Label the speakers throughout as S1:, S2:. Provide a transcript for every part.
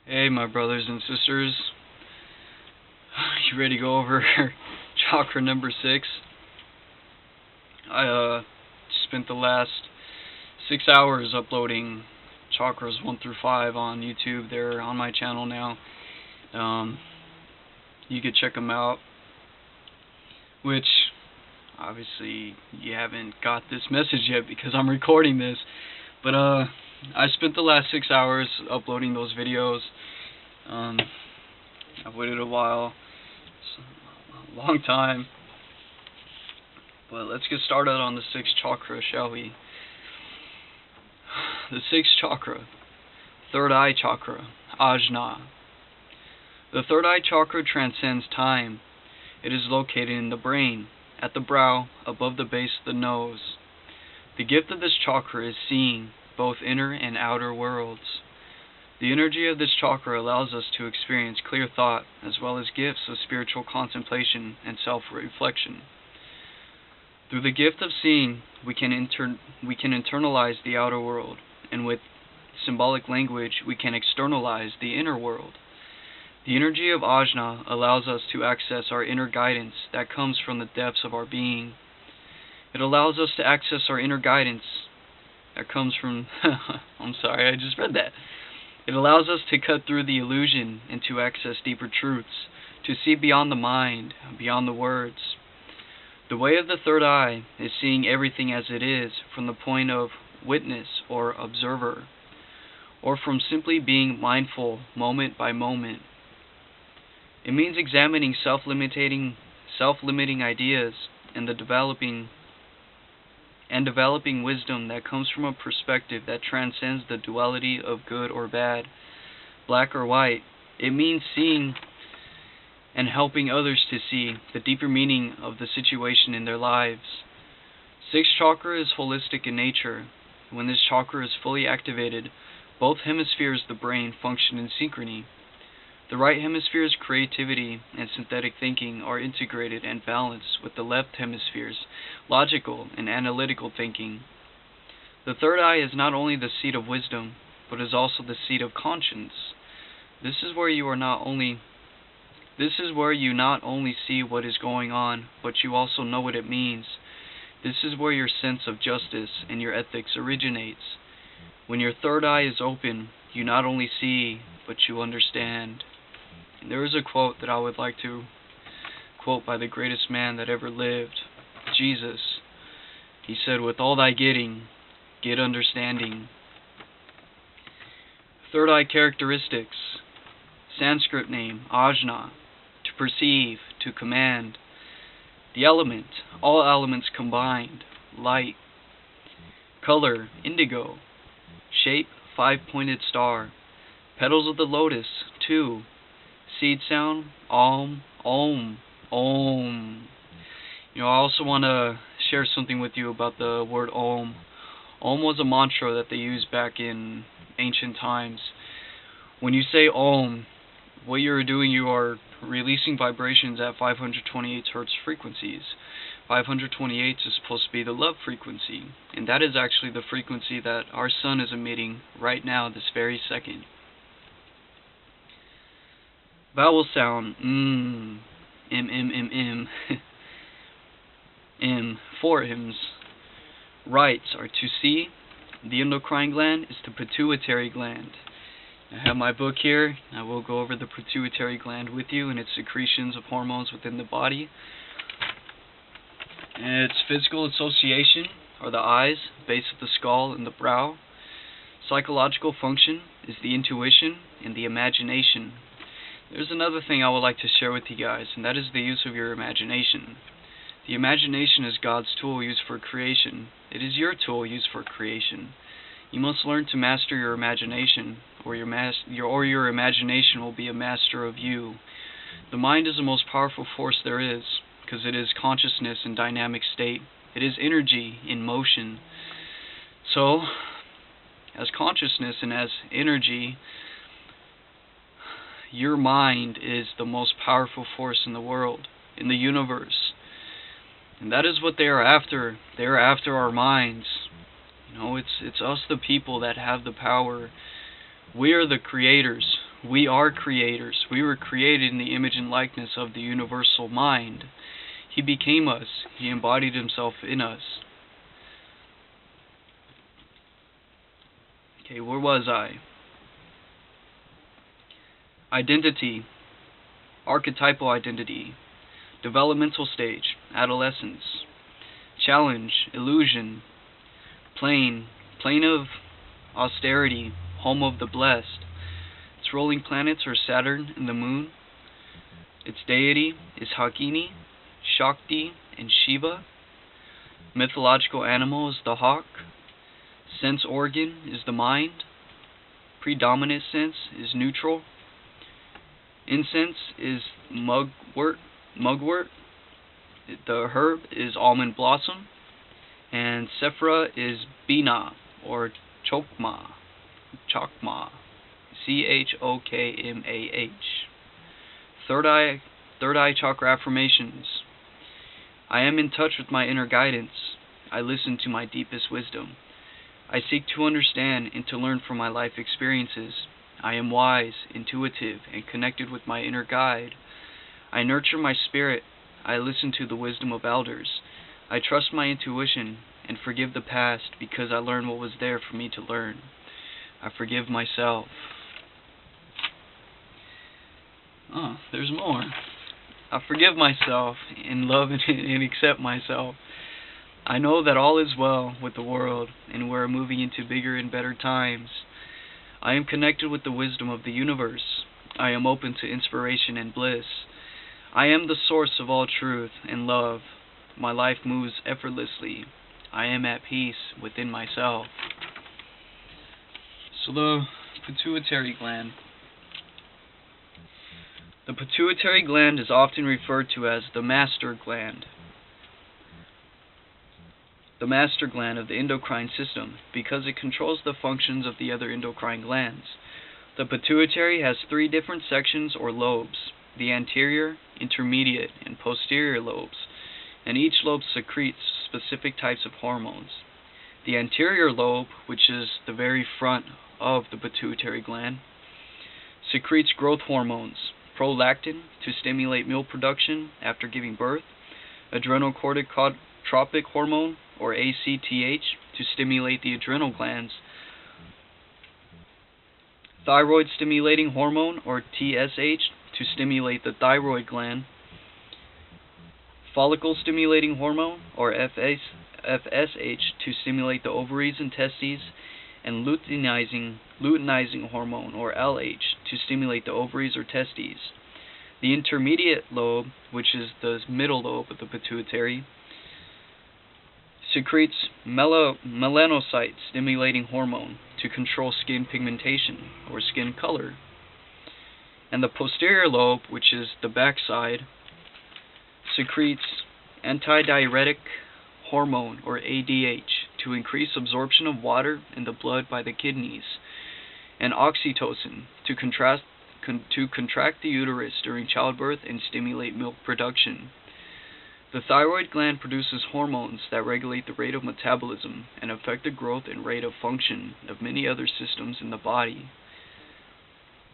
S1: Hey, my brothers and sisters. You ready to go over chakra number 6? I spent the last 6 hours uploading chakras 1 through 5 on YouTube. They're on my channel now. You could check them out. Which, obviously, you haven't got this message yet because I'm recording this. But I spent the last 6 hours uploading those videos. I've waited a while. It's a long time. But let's get started on the 6th chakra, shall we? The 6th chakra, third eye chakra, Ajna. The third eye chakra transcends time. It is located in the brain, at the brow, above the base of the nose. The gift of this chakra is seeing both inner and outer worlds. The energy of this chakra allows us to experience clear thought, as well as gifts of spiritual contemplation and self-reflection. Through the gift of seeing, we can internalize the outer world, and with symbolic language, we can externalize the inner world. The energy of Ajna allows us to access our inner guidance that comes from the depths of our being. It allows us to access our inner guidance that comes from... I'm sorry, I just read that. It allows us to cut through the illusion and to access deeper truths, to see beyond the mind, beyond the words. The way of the third eye is seeing everything as it is from the point of witness or observer, or from simply being mindful moment by moment. It means examining self-limiting ideas and developing wisdom that comes from a perspective that transcends the duality of good or bad, black or white. It means seeing and helping others to see the deeper meaning of the situation in their lives. 6th chakra is holistic in nature. When this chakra is fully activated, both hemispheres of the brain function in synchrony. The right hemisphere's creativity and synthetic thinking are integrated and balanced with the left hemisphere's logical and analytical thinking. The third eye is not only the seat of wisdom, but is also the seat of conscience. This is where you not only see what is going on, but you also know what it means. This is where your sense of justice and your ethics originates. When your third eye is open, you not only see, but you understand. And there is a quote that I would like to quote by the greatest man that ever lived, Jesus. He said, "With all thy getting, get understanding." Third eye characteristics. Sanskrit name, Ajna, to perceive, to command. The element, all elements combined, light. Color, indigo. Shape, 5-pointed star. Petals of the lotus, 2. Seed sound, Om, Om, Om. I also want to share something with you about the word Om. Om was a mantra that they used back in ancient times. When you say Om, what you're doing, you are releasing vibrations at 528 Hertz frequencies. 528 is supposed to be the love frequency, and that is actually the frequency that our sun is emitting right now, this very second. Vowel sound, M, M, M, M. M, 4 M's. Rights are to see. The endocrine gland is the pituitary gland. I have my book here. I will go over the pituitary gland with you and its secretions of hormones within the body. And its physical association are the eyes, base of the skull, and the brow. Psychological function is the intuition and the imagination. There's another thing I would like to share with you guys, and that is the use of your imagination. The imagination is God's tool used for creation. It is your tool used for creation. You must learn to master your imagination, or your imagination will be a master of you. The mind is the most powerful force there is, because it is consciousness in dynamic state. It is energy in motion. So, as consciousness and as energy, your mind is the most powerful force in the world, in the universe. And that is what they are after. They are after our minds. It's us, the people, that have the power. We are the creators. We are creators. We were created in the image and likeness of the universal mind. He became us. He embodied himself in us. Okay, where was I? Identity. Archetypal identity. Developmental stage. Adolescence. Challenge. Illusion. Plane of austerity. Home of the blessed. Its rolling planets are Saturn and the Moon. Its deity is Hakini, Shakti, and Shiva. Mythological animal is the hawk. Sense organ is the mind. Predominant sense is neutral. Incense is mugwort. The herb is almond blossom. And Sephra is Bina, or Chokmah. Chokmah. Third eye chakra affirmations. I am in touch with my inner guidance. I listen to my deepest wisdom. I seek to understand and to learn from my life experiences. I am wise, intuitive, and connected with my inner guide. I nurture my spirit. I listen to the wisdom of elders. I trust my intuition and forgive the past because I learned what was there for me to learn. I forgive myself. Oh, there's more. I forgive myself and love and accept myself. I know that all is well with the world and we're moving into bigger and better times. I am connected with the wisdom of the universe. I am open to inspiration and bliss. I am the source of all truth and love. My life moves effortlessly. I am at peace within myself. So the pituitary gland. The pituitary gland is often referred to as the master gland. The master gland of the endocrine system because it controls the functions of the other endocrine glands. The pituitary has 3 different sections or lobes, the anterior, intermediate, and posterior lobes, and each lobe secretes specific types of hormones. The anterior lobe, which is the very front of the pituitary gland, secretes growth hormones, prolactin to stimulate milk production after giving birth, adrenocorticotropic hormone, or ACTH, to stimulate the adrenal glands, thyroid stimulating hormone, or TSH, to stimulate the thyroid gland, follicle stimulating hormone, or FSH, to stimulate the ovaries and testes, and luteinizing hormone, or LH, to stimulate the ovaries or testes. The intermediate lobe, which is the middle lobe of the pituitary, secretes melanocyte stimulating hormone to control skin pigmentation, or skin color. And the posterior lobe, which is the backside, secretes antidiuretic hormone, or ADH, to increase absorption of water in the blood by the kidneys, and oxytocin to contract the uterus during childbirth and stimulate milk production. The thyroid gland produces hormones that regulate the rate of metabolism and affect the growth and rate of function of many other systems in the body.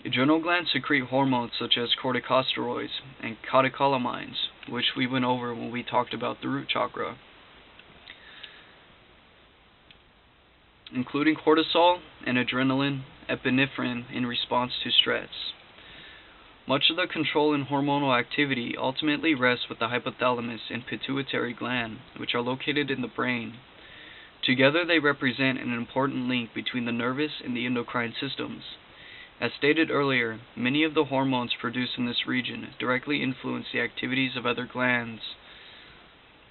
S1: Adrenal glands secrete hormones such as corticosteroids and catecholamines, which we went over when we talked about the root chakra, including cortisol and adrenaline, epinephrine in response to stress. Much of the control in hormonal activity ultimately rests with the hypothalamus and pituitary gland, which are located in the brain. Together they represent an important link between the nervous and the endocrine systems. As stated earlier, many of the hormones produced in this region directly influence the activities of other glands.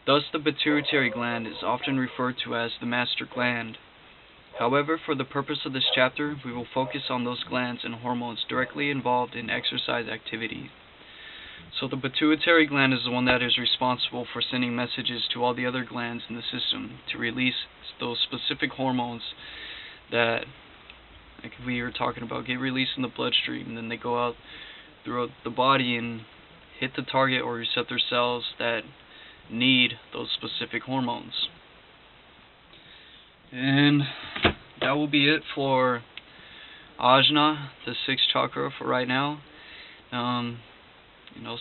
S1: Thus the pituitary gland is often referred to as the master gland. However, for the purpose of this chapter, we will focus on those glands and hormones directly involved in exercise activity. So the pituitary gland is the one that is responsible for sending messages to all the other glands in the system to release those specific hormones that, like we were talking about, get released in the bloodstream, and then they go out throughout the body and hit the target or receptor cells that need those specific hormones. And that will be it for Ajna, the sixth chakra for right now.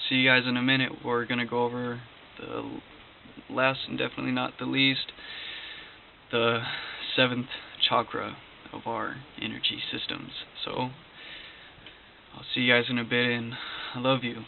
S1: See you guys in a minute. We're going to go over the last and definitely not the least, the seventh chakra of our energy systems. So, I'll see you guys in a bit, and I love you.